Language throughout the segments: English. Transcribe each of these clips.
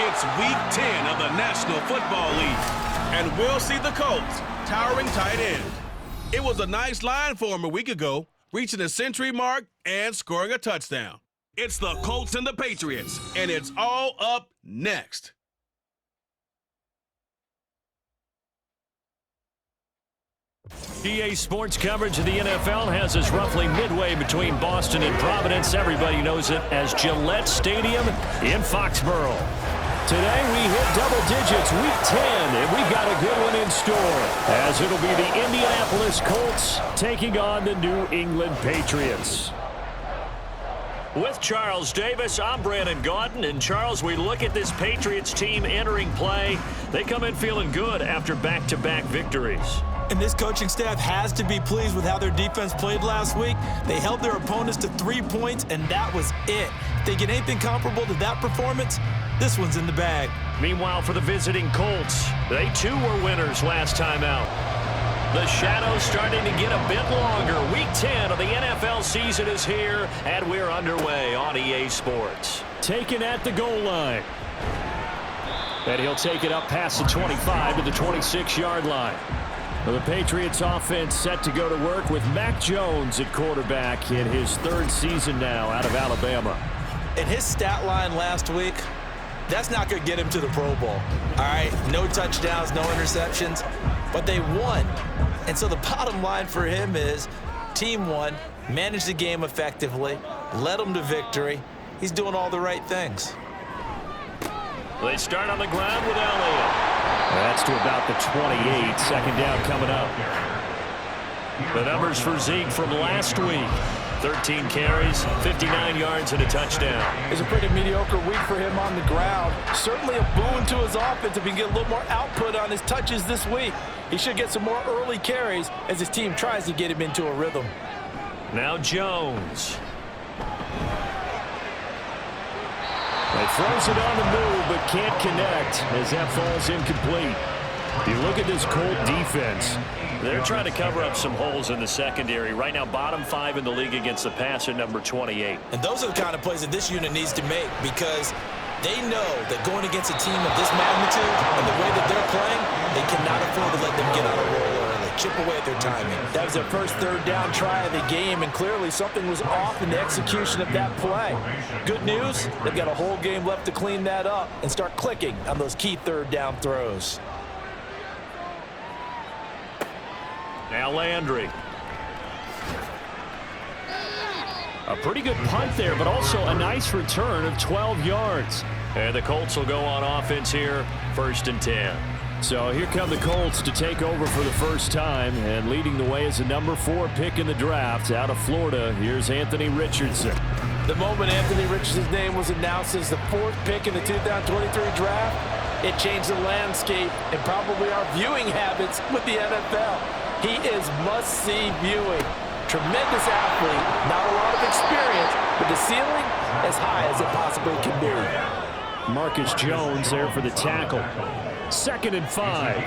It's Week 10 of the National Football League, and we'll see the Colts towering tight end. It was a nice line for him a week ago, reaching the century mark and scoring a touchdown. It's the Colts and the Patriots, and it's all up next. EA Sports coverage of the NFL has us roughly midway between Boston and Providence. Everybody knows it as Gillette Stadium in Foxborough. Today we hit double digits, Week 10, and we've got a good one in store, as it'll be the Indianapolis Colts taking on the New England Patriots. With Charles Davis, I'm Brandon Gaudin. And Charles, we look at this Patriots team entering play. They come in feeling good after back-to-back victories. And this coaching staff has to be pleased with how their defense played last week. They held their opponents to 3 points, and that was it. If they get anything comparable to that performance, this one's in the bag. Meanwhile, for the visiting Colts, they too were winners last time out. The shadow's starting to get a bit longer. Week 10 of the NFL season is here, and we're underway on EA Sports. Taken at the goal line. And he'll take it up past the 25 to the 26-yard line. The Patriots offense set to go to work with Mac Jones at quarterback in his 3rd season now out of Alabama. And his stat line last week, that's not going to get him to the Pro Bowl. All right, no touchdowns, no interceptions, but they won. And so the bottom line for him is team won, managed the game effectively, led them to victory. He's doing all the right things. They start on the ground with Elliott. That's to about the 28. Second down coming up. The numbers for Zeke from last week. 13 carries, 59 yards, and a touchdown. It's a pretty mediocre week for him on the ground. Certainly a boon to his offense if he can get a little more output on his touches this week. He should get some more early carries as his team tries to get him into a rhythm. Now Jones. He throws it on the move, but can't connect as that falls incomplete. If you look at this Colt defense, they're trying to cover up some holes in the secondary. Right now, bottom 5 in the league against the passer, number 28. And those are the kind of plays that this unit needs to make, because they know that going against a team of this magnitude and the way that they're playing, they cannot afford to let them get on a roll early, chip away at their timing. That was their first 3rd down try of the game, and clearly something was off in the execution of that play. Good news, they've got a whole game left to clean that up and start clicking on those key 3rd down throws. Now Landry. A pretty good punt there, but also a nice return of 12 yards. And the Colts will go on offense here, 1st and 10. So here come the Colts to take over for the first time, and leading the way is the number 4 pick in the draft out of Florida. Here's Anthony Richardson. The moment Anthony Richardson's name was announced as the 4th pick in the 2023 draft, it changed the landscape and probably our viewing habits with the NFL. He is must-see viewing. Tremendous athlete, not a lot of experience, but the ceiling as high as it possibly can be. Marcus Jones there for the tackle. 2nd and 5.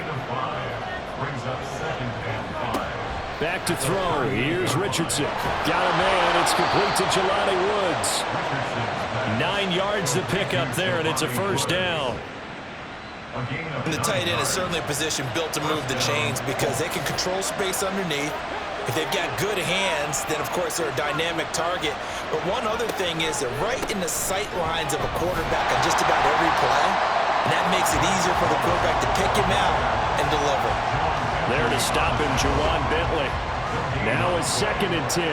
Back to throw. Here's Richardson. Got a man. It's complete to Jelani Woods. 9 yards to pick up there, and it's a 1st down. And the tight end is certainly a position built to move the chains because they can control space underneath. If they've got good hands, then of course they're a dynamic target. But one other thing is they're right in the sight lines of a quarterback on just about every play. And that makes it easier for the quarterback to pick him out and deliver. There to stop him, Juwan Bentley. Now it's 2nd and 10.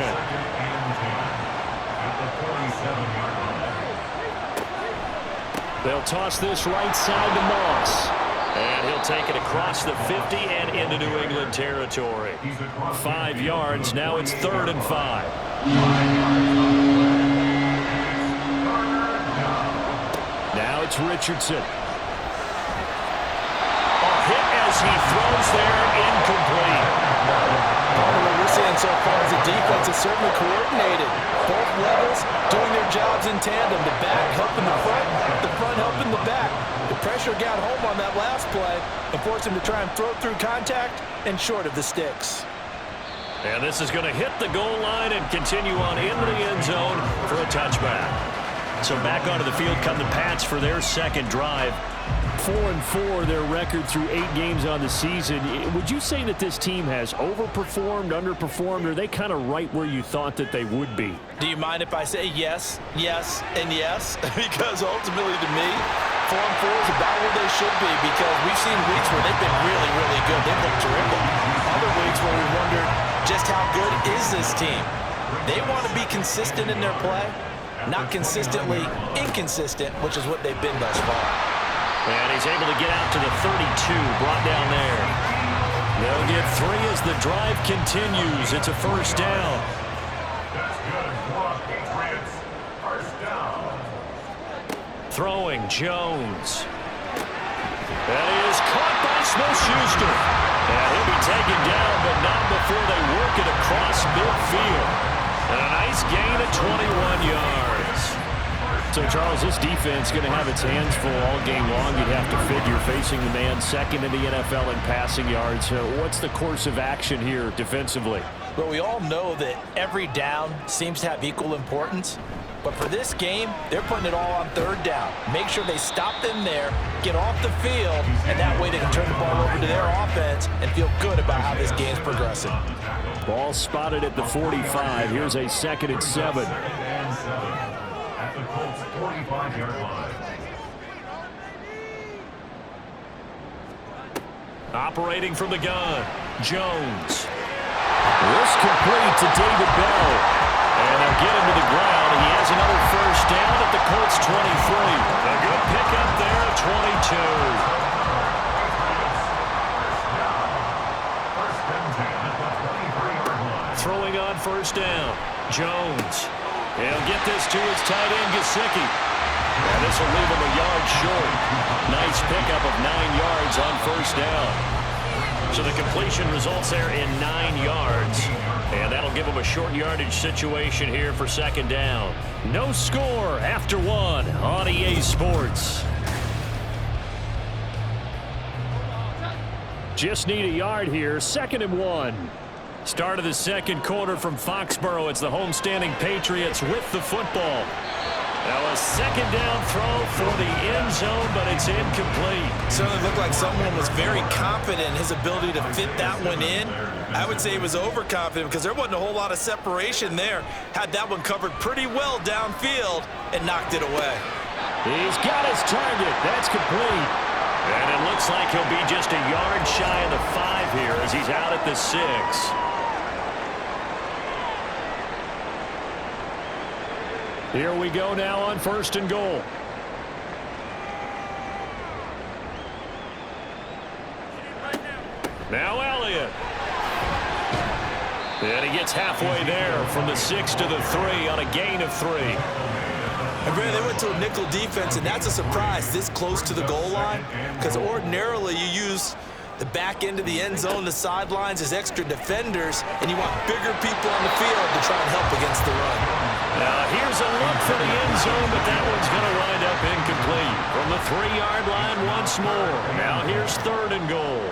They'll toss this right side to Moss. And he'll take it across the 50 and into New England territory. 5 yards. Now it's 3rd and 5. Now it's Richardson. A hit as he throws there, incomplete. What we're seeing so far is the defense is certainly coordinated. Both levels doing their jobs in tandem. The back helping the front helping the back. The pressure got home on that last play and forced him to try and throw through contact and short of the sticks. And this is going to hit the goal line and continue on into the end zone for a touchback. So back onto the field come the Pats for their second drive. 4-4 their record through 8 games on the season. Would you say that this team has overperformed, underperformed, or are they kind of right where you thought that they would be? Do you mind if I say yes, yes, and yes? Because ultimately to me, 4-4 is about where they should be, because we've seen weeks where they've been really, really good. They've looked terrific. Other weeks where we wondered just how good is this team. They want to be consistent in their play, not consistently inconsistent, which is what they've been thus far. And he's able to get out to the 32, brought down there. They'll get 3 as the drive continues. It's a first down. Throwing, Jones. That is caught by Smith-Schuster. And he'll be taken down, but not before they work it across midfield. And a nice gain of 21 yards. So, Charles, this defense is going to have its hands full all game long. You'd have to figure facing the man second in the NFL in passing yards. What's the course of action here defensively? Well, we all know that every down seems to have equal importance. But for this game, they're putting it all on third down. Make sure they stop them there, get off the field, and that way they can turn the ball over to their offense and feel good about how this game's progressing. Ball spotted at the 45. Here's a 2nd and 7. At the Colts 45-yard line. Operating from the gun, Jones. This complete to David Bell. And they'll get him to the ground. He has another first down at the Colts 23. A good pickup there at 22. Throwing on first down, Jones. He'll get this to his tight end, Gesicki. And this will leave him a yard short. Nice pickup of 9 yards on first down. So the completion results there in 9 yards. And that'll give him a short yardage situation here for second down. No score after 1 on EA Sports. Just need a yard here. 2nd and 1. Start of the second quarter from Foxborough. It's the homestanding Patriots with the football. Now a second down throw for the end zone, but it's incomplete. Certainly looked like someone was very confident in his ability to fit that one in. I would say he was overconfident because there wasn't a whole lot of separation there. Had that one covered pretty well downfield and knocked it away. He's got his target. That's complete. And it looks like he'll be just a yard shy of the 5 here as he's out at the 6. Here we go now on 1st and goal. Now Elliott. And he gets halfway there from the 6 to the 3 on a gain of 3. And Brandon, they went to a nickel defense, and that's a surprise this close to the goal line, because ordinarily you use the back end of the end zone, the sidelines as extra defenders, and you want bigger people on the field to try and help against the run. Now here's a look for the end zone, but that one's going to wind up incomplete. From the 3-yard line once more. Now here's 3rd and goal.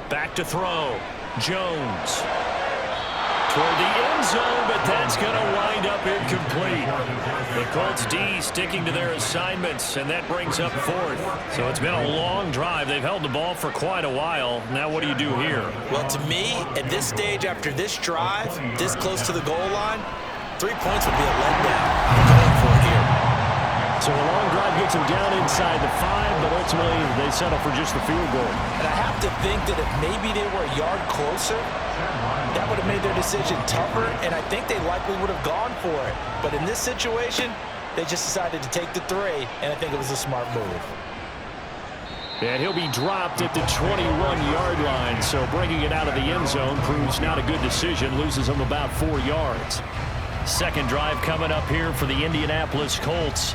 Back to throw. Jones. Toward the end zone, but that's going to wind up incomplete. The Colts D sticking to their assignments, and that brings up 4th. So it's been a long drive. They've held the ball for quite a while. Now what do you do here? Well, to me, at this stage, after this drive, this close to the goal line, 3 points would be a letdown. I'm going for it here. So a long drive gets them down inside the 5, but ultimately they settle for just the field goal. And I have to think that if maybe they were a yard closer, that would have made their decision tougher, and I think they likely would have gone for it. But in this situation, they just decided to take the 3, and I think it was a smart move. And he'll be dropped at the 21-yard line, so bringing it out of the end zone proves not a good decision, loses them about 4 yards. Second drive coming up here for the Indianapolis Colts.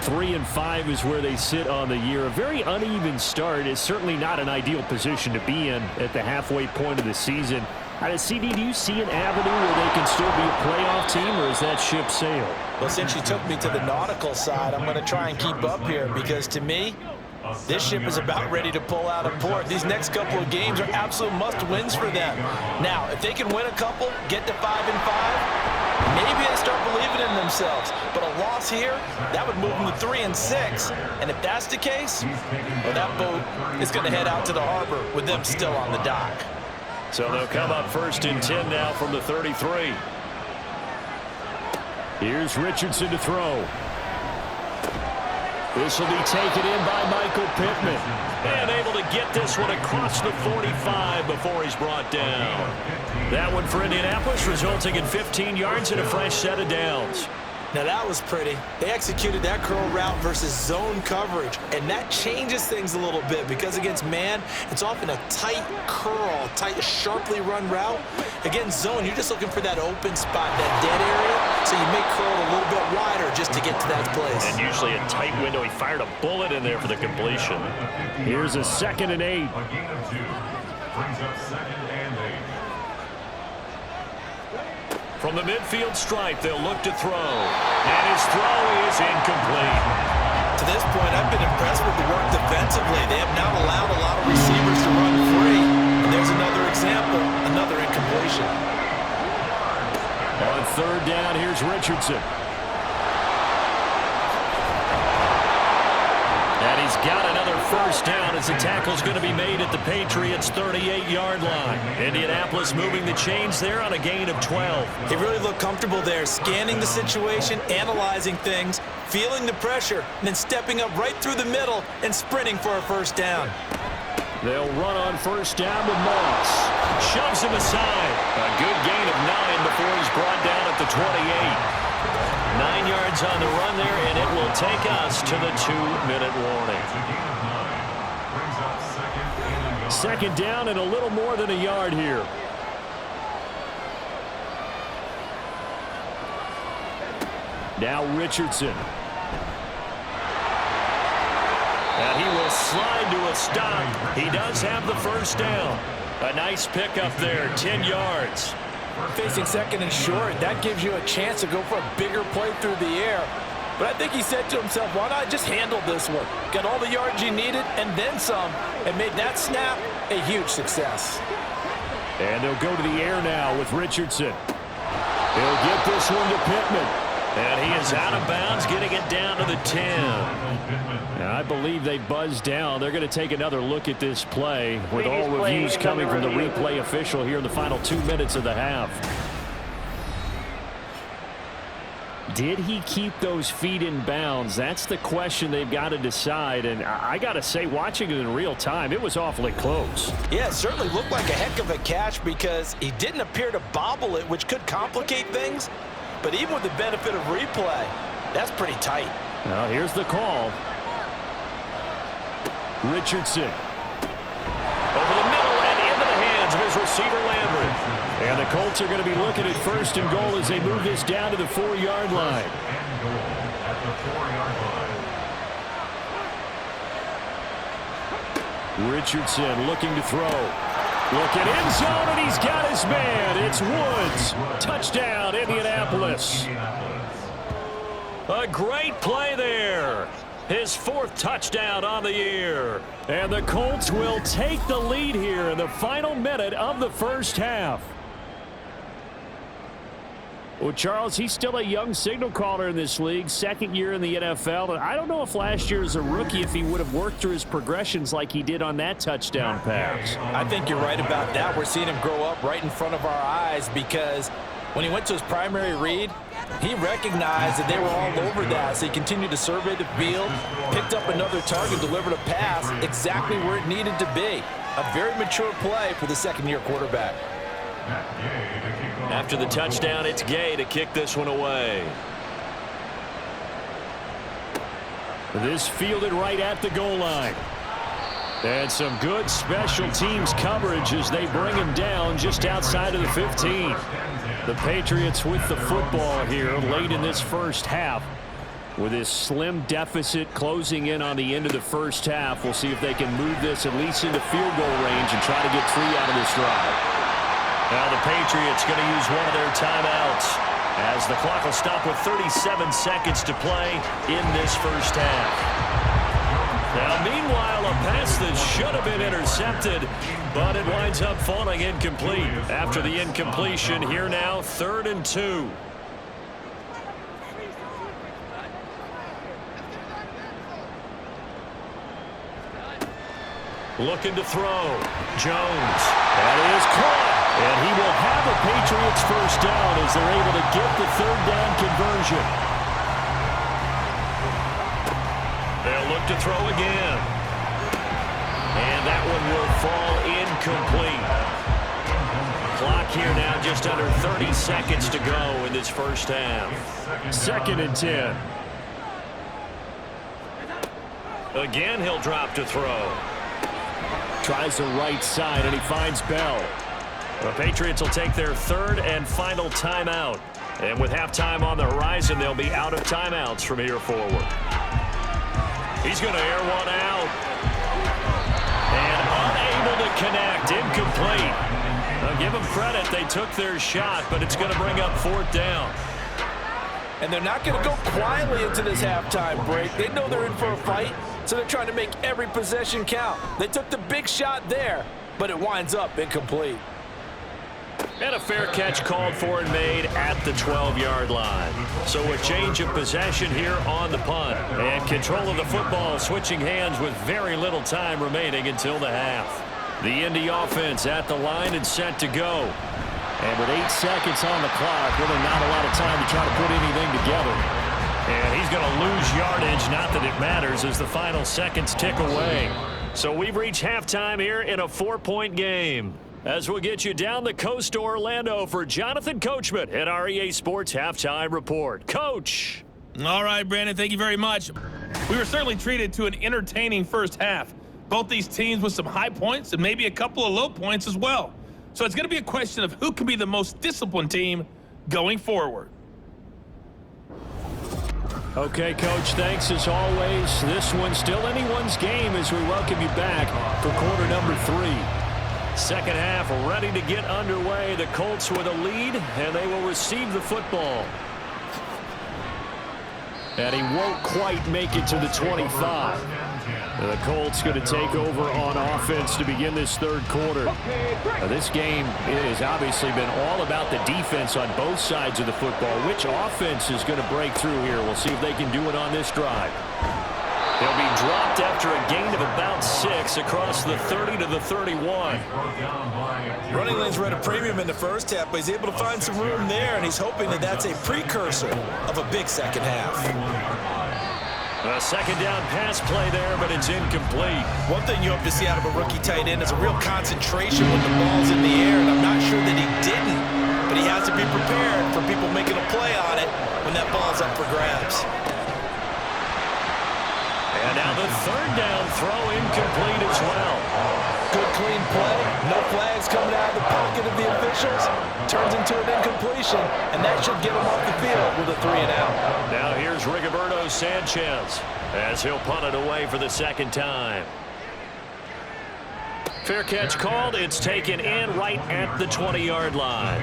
3-5 is where they sit on the year. A very uneven start is certainly not an ideal position to be in at the halfway point of the season. CD, do you see an avenue where they can still be a playoff team, or is that ship sailed? Well, since you took me to the nautical side, I'm going to try and keep up here, because to me, this ship is about ready to pull out of port. These next couple of games are absolute must-wins for them. Now, if they can win a couple, get to 5-5, maybe they start believing in themselves. But a loss here, that would move them to 3-6. And if that's the case, well, that boat is going to head out to the harbor with them still on the dock. So they'll come up 1st and 10 now from the 33. Here's Richardson to throw. This will be taken in by Michael Pittman. And able to get this one across the 45 before he's brought down. That one for Indianapolis, resulting in 15 yards and a fresh set of downs. Now that was pretty. They executed that curl route versus zone coverage, and that changes things a little bit because against man, it's often a tight curl, tight, sharply run route. Against zone, you're just looking for that open spot, that dead area, so you make curl a little bit wider just to get to that place. And usually a tight window. He fired a bullet in there for the completion. Here's a 2nd and 8. A gain of 2. Brings up 2nd and 8. From the midfield stripe, they'll look to throw. And his throw is incomplete. To this point, I've been impressed with the work defensively. They have not allowed a lot of receivers to run free. And there's another example, another incompletion. On 3rd down, here's Richardson. And he's got another 1st down as the tackle's going to be made at the Patriots' 38-yard line. Indianapolis moving the chains there on a gain of 12. He really looked comfortable there, scanning the situation, analyzing things, feeling the pressure, and then stepping up right through the middle and sprinting for a 1st down. They'll run on 1st down with Moss. Shoves him aside. A good gain of 9 before he's brought down at the 28. 9 yards on the run there, and it will take us to the 2-minute warning. 2nd down and a little more than a yard here. Now Richardson. And he will slide to a stop. He does have the 1st down. A nice pickup there, 10 yards. Facing 2nd and short, that gives you a chance to go for a bigger play through the air. But I think he said to himself, why not just handle this one? Got all the yards you needed and then some, and made that snap a huge success. And they'll go to the air now with Richardson. He'll get this one to Pittman. And he is out of bounds, getting it down to the 10. Now, I believe they buzzed down. They're going to take another look at this play with all reviews coming from the replay official here in the final 2 minutes of the half. Did he keep those feet in bounds? That's the question they've got to decide. And I got to say, watching it in real time, it was awfully close. Yeah, it certainly looked like a heck of a catch because he didn't appear to bobble it, which could complicate things. But even with the benefit of replay, that's pretty tight. Now here's the call. Richardson. Over the middle and into the hands of his receiver Landry. And the Colts are going to be looking at 1st and goal as they move this down to the 4-yard line. Richardson looking to throw. Looking in zone, and he's got his man. It's Woods. Touchdown, Indianapolis. A great play there. His 4th touchdown on the year. And the Colts will take the lead here in the final minute of the 1st half. Well, Charles, he's still a young signal caller in this league, 2nd year in the NFL. And I don't know if last year as a rookie, if he would have worked through his progressions like he did on that touchdown pass. I think you're right about that. We're seeing him grow up right in front of our eyes because when he went to his primary read, he recognized that they were all over that. So he continued to survey the field, picked up another target, delivered a pass exactly where it needed to be. A very mature play for the 2nd-year quarterback. After the touchdown, it's Gay to kick this one away. This fielded right at the goal line. And some good special teams coverage as they bring him down just outside of the 15. The Patriots with the football here late in this 1st half. With this slim deficit closing in on the end of the 1st half, we'll see if they can move this at least into field goal range and try to get 3 out of this drive. Now the Patriots going to use one of their timeouts as the clock will stop with 37 seconds to play in this 1st half. Now meanwhile, a pass that should have been intercepted, but it winds up falling incomplete. After the incompletion, here now 3rd and 2. Looking to throw. Jones. That is caught. And he will have a Patriots first down as they're able to get the third down conversion. They'll look to throw again. And that one will fall incomplete. Clock here now just under 30 seconds to go in this first half. 2nd and 10. Again, he'll drop to throw. Tries the right side, and he finds Bell. The Patriots will take their third and final timeout. And with halftime on the horizon, they'll be out of timeouts from here forward. He's going to air one out. And unable to connect. Incomplete. I'll give them credit. They took their shot, but it's going to bring up 4th down. And they're not going to go quietly into this halftime break. They know they're in for a fight, so they're trying to make every possession count. They took the big shot there, but it winds up incomplete. And a fair catch called for and made at the 12-yard line. So a change of possession here on the punt. And control of the football switching hands with very little time remaining until the half. The Indy offense at the line and set to go. And with 8 seconds on the clock, really not a lot of time to try to put anything together. And he's going to lose yardage, not that it matters, as the final seconds tick away. So we've reached halftime here in a 4-point game. As we'll get you down the coast to Orlando for Jonathan Coachman at our EA Sports Halftime Report. Coach! All right, Brandon, thank you very much. We were certainly treated to an entertaining first half. Both these teams with some high points and maybe a couple of low points as well. So it's going to be a question of who can be the most disciplined team going forward. Okay, Coach, thanks as always. This one's still anyone's game as we welcome you back for quarter number 3. Second half ready to get underway. The Colts with a lead, and they will receive the football. And he won't quite make it to the 25. The Colts going to take over on offense to begin this third quarter. Now, this game has obviously been all about the defense on both sides of the football. Which offense is going to break through here? We'll see if they can do it on this drive. They'll be dropped after a gain of about 6 across the 30 to the 31. Running lanes were at a premium in the first half, but he's able to find some room there, and he's hoping that that's a precursor of a big second half. A second down pass play there, but it's incomplete. One thing you hope to see out of a rookie tight end is a real concentration when the ball's in the air, and I'm not sure that he didn't, but he has to be prepared for people making a play on it when that ball's up for grabs. And now the third down throw incomplete as well. Good clean play, no flags coming out of the pocket of the officials. Turns into an incompletion, and that should get him off the field with a 3-and-out. Now here's Rigoberto Sanchez as he'll punt it away for the second time. Fair catch called. It's taken in right at the 20-yard line.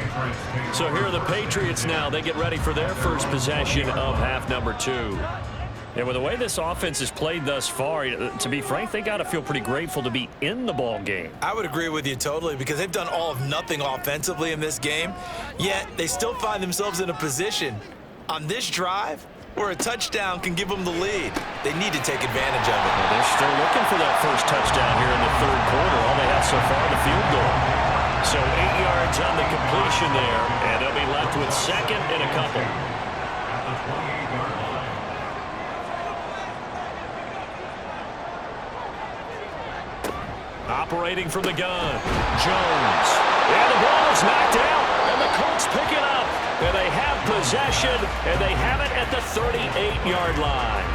So here are the Patriots now. They get ready for their first possession of half number 2. And with the way this offense has played thus far, to be frank, they got to feel pretty grateful to be in the ball game. I would agree with you totally, because they've done all of nothing offensively in this game, yet they still find themselves in a position on this drive where a touchdown can give them the lead. They need to take advantage of it. Well, they're still looking for that first touchdown here in the third quarter. All they have so far, the field goal. So 8 yards on the completion there, and they'll be left with second and a couple. Operating from the gun, Jones. And the ball is knocked out, and the Colts pick it up. And they have possession, and they have it at the 38-yard line.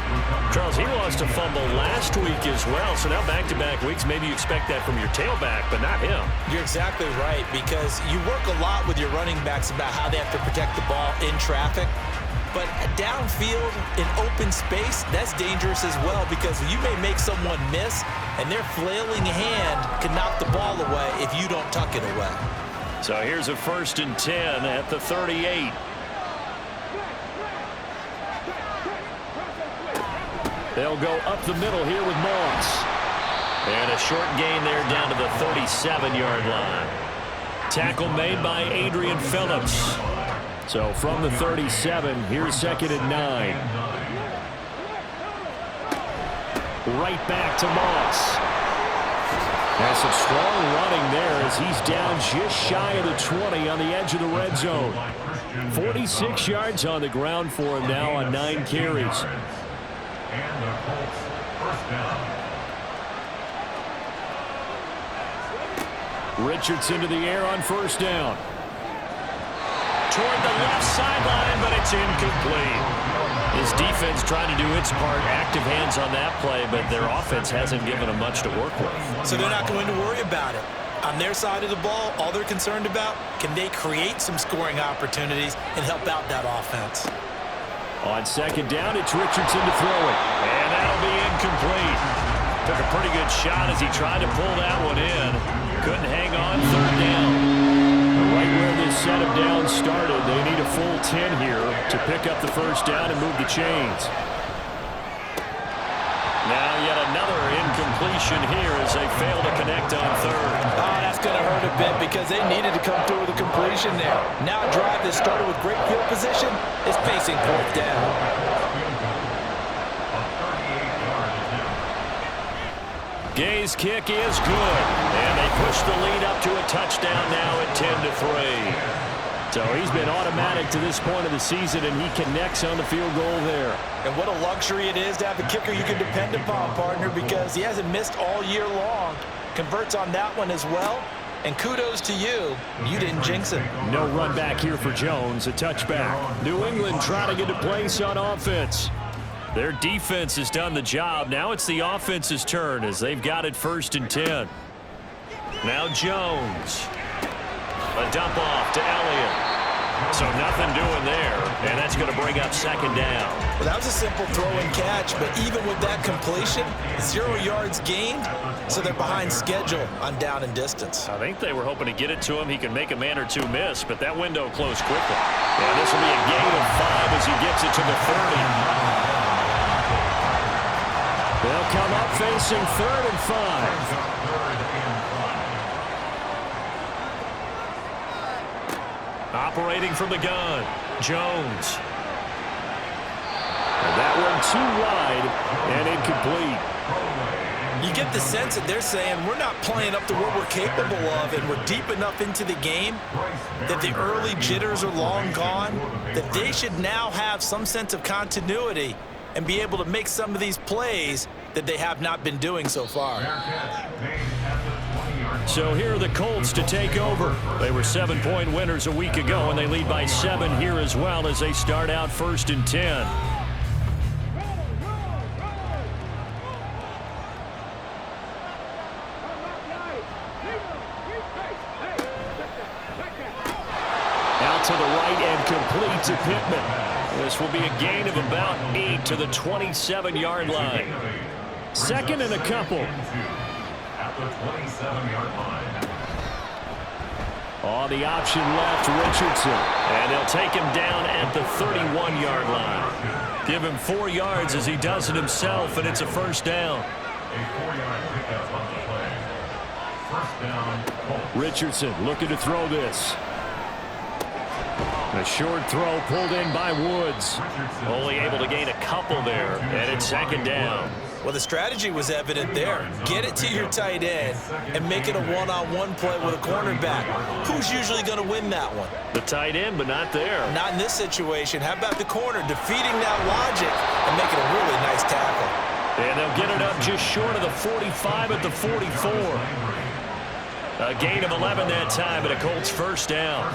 Charles, he lost a fumble last week as well, so now back-to-back weeks, maybe you expect that from your tailback, but not him. You're exactly right, because you work a lot with your running backs about how they have to protect the ball in traffic. But downfield, in open space, that's dangerous as well, because you may make someone miss, and their flailing hand can knock the ball away if you don't tuck it away. So here's a 1st and 10 at the 38. They'll go up the middle here with Moss. And a short gain there down to the 37-yard line. Tackle made by Adrian Phillips. So from the 37, here's 2nd and 9. Right back to Moss. That's some strong running there as he's down just shy of the 20 on the edge of the red zone. 46 yards on the ground for him now on 9 carries. And the Colts first down. Richardson to the air on first down. Toward the left sideline, but it's incomplete. His defense trying to do its part, active hands on that play, but their offense hasn't given them much to work with. So they're not going to worry about it. On their side of the ball, all they're concerned about, can they create some scoring opportunities and help out that offense? On second down, it's Richardson to throw it. And that'll be incomplete. Took a pretty good shot as he tried to pull that one in. Couldn't hang on, third down. Right where this set of downs started, they need a full 10 here to pick up the first down and move the chains. Now yet another incompletion here as they fail to connect on third. Oh, that's going to hurt a bit because they needed to come through with a completion there. Now a drive that started with great field position is facing fourth down. Gay's kick is good, and they push the lead up to a touchdown now at 10-3. So he's been automatic to this point of the season, and he connects on the field goal there. And what a luxury it is to have a kicker you can depend upon, partner, because he hasn't missed all year long. Converts on that one as well, and kudos to you. You didn't jinx him. No run back here for Jones, a touchback. New England trying to get a place on offense. Their defense has done the job. Now it's the offense's turn as they've got it first and 10. Now Jones. A dump off to Elliott. So nothing doing there, and that's going to bring up second down. Well, that was a simple throw and catch, but even with that completion, 0 yards gained, so they're behind schedule on down and distance. I think they were hoping to get it to him. He can make a man or two miss, but that window closed quickly. And this will be a gain of 5 as he gets it to the 30. They'll come up facing 3rd and 5. Operating from the gun, Jones. And that one too wide and incomplete. You get the sense that they're saying we're not playing up to what we're capable of, and we're deep enough into the game that the early jitters are long gone, that they should now have some sense of continuity and be able to make some of these plays that they have not been doing so far. So here are the Colts to take over. They were 7-point winners a week ago, and they lead by 7 here as well as they start out first and 10. Out to the right and complete to Pittman. This will be a gain of about 8 to the 27-yard line. Second and a couple. At the 27-yard line. On the option left, Richardson. And they'll take him down at the 31-yard line. Give him 4 yards as he does it himself, and it's a first down. A 4-yard pickup on the play. First down, Colts. Richardson looking to throw this. A short throw pulled in by Woods. Only able to gain a couple there, and it's second down. Well, the strategy was evident there. Get it to your tight end and make it a one-on-one play with a cornerback. Who's usually going to win that one? The tight end, but not there. Not in this situation. How about the corner defeating that logic and making a really nice tackle? And they'll get it up just short of the 45 at the 44. A gain of 11 that time, and a Colts first down.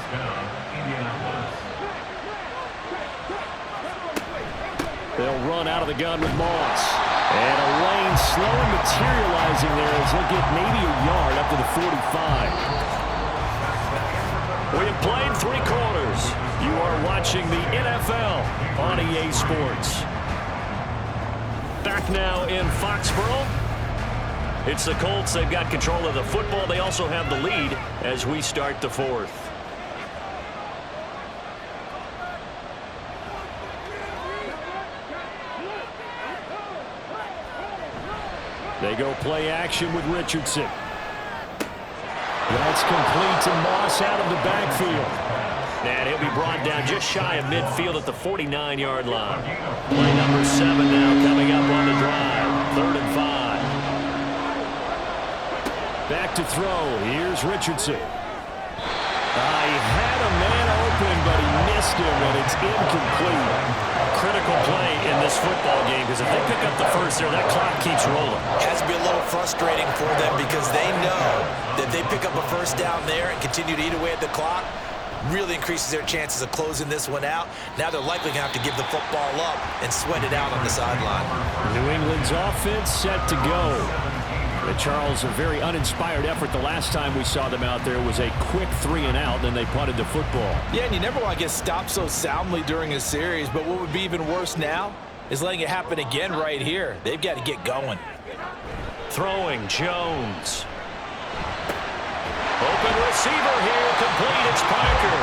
They'll run out of the gun with Moss. And a lane slowly materializing there as he'll get maybe a yard up to the 45. We have played 3 quarters. You are watching the NFL on EA Sports. Back now in Foxborough. It's the Colts. They've got control of the football. They also have the lead as we start the 4th. They go play action with Richardson. That's complete to Moss out of the backfield. And he'll be brought down just shy of midfield at the 49-yard line. Play number 7 now coming up on the drive. 3rd and 5. Back to throw. Here's Richardson. He had a man open, but he missed him, and it's incomplete. Critical play in this football game, because if they pick up the first there, that clock keeps rolling. It has to be a little frustrating for them because they know that they pick up a first down there and continue to eat away at the clock, really increases their chances of closing this one out. Now they're likely going to have to give the football up and sweat it out on the sideline. New England's offense set to go. But Charles, a very uninspired effort. The last time we saw them out there was a quick 3-and-out, then they punted the football. Yeah, and you never want to get stopped so soundly during a series, but what would be even worse now is letting it happen again right here. They've got to get going. Throwing, Jones. Open receiver here, complete, it's Parker.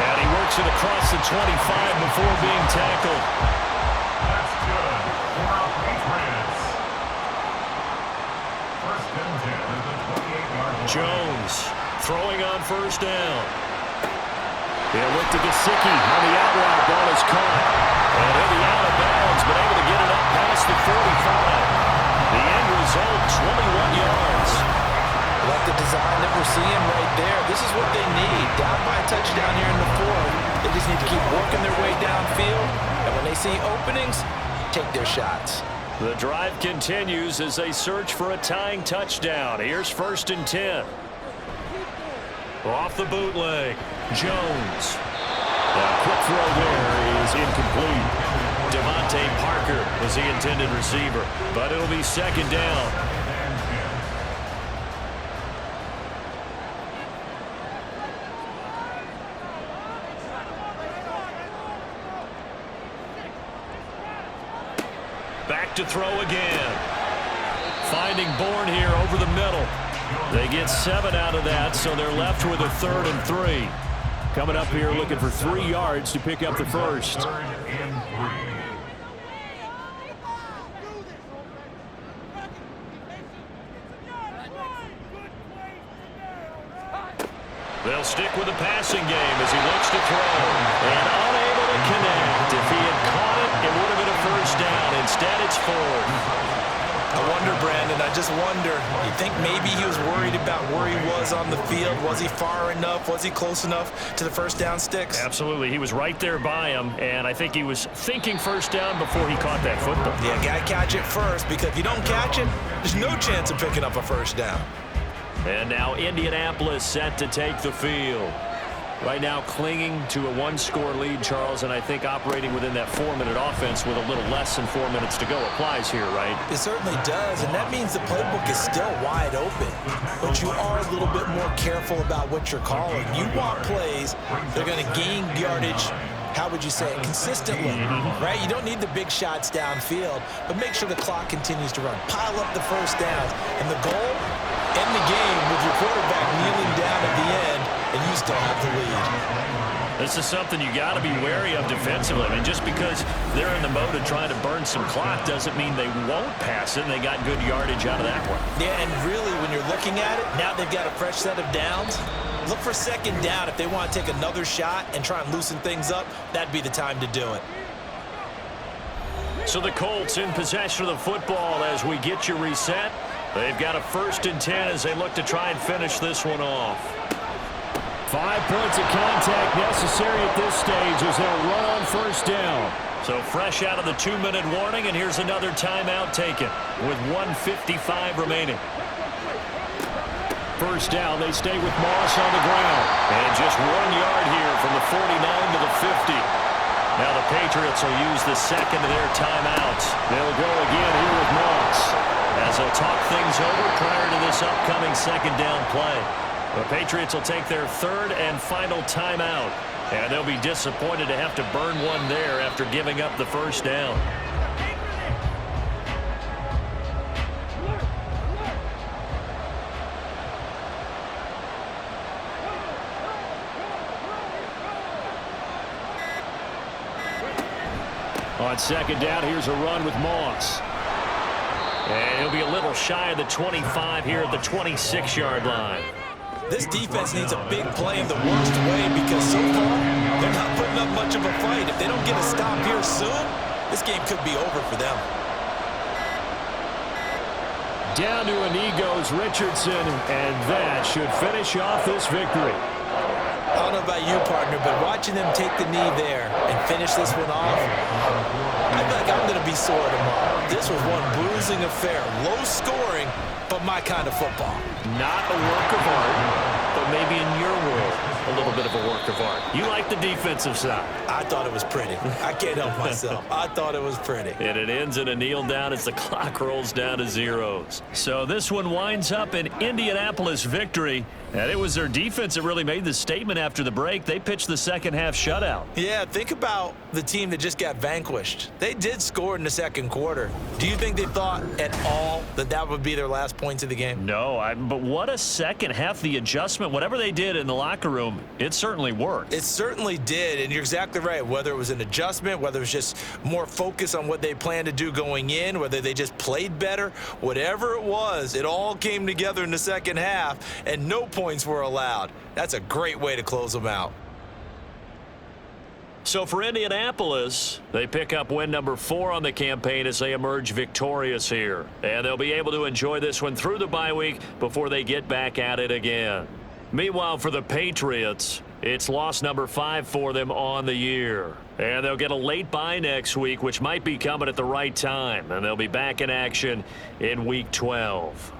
And he works it across the 25 before being tackled. That's good for our Patriots. First and 10 at the 28-yard line. Jones throwing on first down. He'll look to Gesicki on the out route. Ball is caught. And he'll be out of bounds, but able to get it up past the 45. The end result, 21 yards. Like the design that we're seeing right there, this is what they need. Down by a touchdown here in the fourth. They just need to keep working their way downfield. And when they see openings, take their shots. The drive continues as they search for a tying touchdown. Here's first and 10. Off the bootleg, Jones. A quick throw there is incomplete. Devontae Parker was the intended receiver, but it'll be second down. Back to throw again. Finding Bourne here over the middle. They get 7 out of that, so they're left with a 3rd and 3. Coming up here looking for 3 yards to pick up the first. 3rd and 3. They'll stick with the passing game as he looks to throw. And unable to connect. If he had caught it, it would have been a first down. Instead, it's 4th. I wonder, Brandon, I just wonder, you think maybe he was worried about where he was on the field? Was he far enough? Was he close enough to the first down sticks? Absolutely. He was right there by him, and I think he was thinking first down before he caught that football. Yeah, got to catch it first, because if you don't catch it, there's no chance of picking up a first down. And now Indianapolis set to take the field. Right now clinging to a 1-score lead, Charles, and I think operating within that 4-minute offense with a little less than 4 minutes to go applies here, right? It certainly does, and that means the playbook is still wide open. But you are a little bit more careful about what you're calling. You want plays that are going to gain yardage, how would you say it, consistently, right? You don't need the big shots downfield, but make sure the clock continues to run. Pile up the first downs, and the goal, end the game with your quarterback kneeling down at the end, and you still have the lead. This is something you got to be wary of defensively. I mean, just because they're in the mode of trying to burn some clock doesn't mean they won't pass it, and they got good yardage out of that one. Yeah, and really, when you're looking at it, now they've got a fresh set of downs. Look for second down. If they want to take another shot and try and loosen things up, that'd be the time to do it. So the Colts in possession of the football as we get you reset. They've got a 1st and 10 as they look to try and finish this one off. 5 points of contact necessary at this stage as they'll run on first down. So fresh out of the 2-minute warning, and here's another timeout taken with 1:55 remaining. First down, they stay with Moss on the ground. And just 1 yard here from the 49 to the 50. Now the Patriots will use the second of their timeouts. They'll go again here with Moss as they'll talk things over prior to this upcoming second down play. The Patriots will take their 3rd and final timeout, and they'll be disappointed to have to burn one there after giving up the first down. On second down, here's a run with Moss. And he'll be a little shy of the 25 here at the 26-yard line. This defense needs a big play in the worst way because so far, they're not putting up much of a fight. If they don't get a stop here soon, this game could be over for them. Down to a knee goes Richardson, and that should finish off this victory. I don't know about you, partner, but watching them take the knee there and finish this one off, I feel like I'm going to be sore tomorrow. This was one bruising affair. Low scoring, but my kind of football. Not a work of art, but maybe in your world, a little bit of a work of art. You like the defensive side. I thought it was pretty. I can't help myself. I thought it was pretty. And it ends in a kneel down as the clock rolls down to zeros. So this one winds up an Indianapolis victory. And it was their defense that really made the statement after the break. They pitched the second half shutout. Yeah, think about the team that just got vanquished. They did score in the second quarter. Do you think they thought at all that that would be their last points of the game? No, but what a second half. The adjustment, whatever they did in the locker room, it certainly worked. It certainly did, and you're exactly right. Whether it was an adjustment, whether it was just more focus on what they planned to do going in, whether they just played better, whatever it was, it all came together in the second half, and no points were allowed. That's a great way to close them out. So for Indianapolis, they pick up win number 4 on the campaign as they emerge victorious here. And they'll be able to enjoy this one through the bye week before they get back at it again. Meanwhile, for the Patriots, it's loss number 5 for them on the year. And they'll get a late bye next week, which might be coming at the right time. And they'll be back in action in Week 12.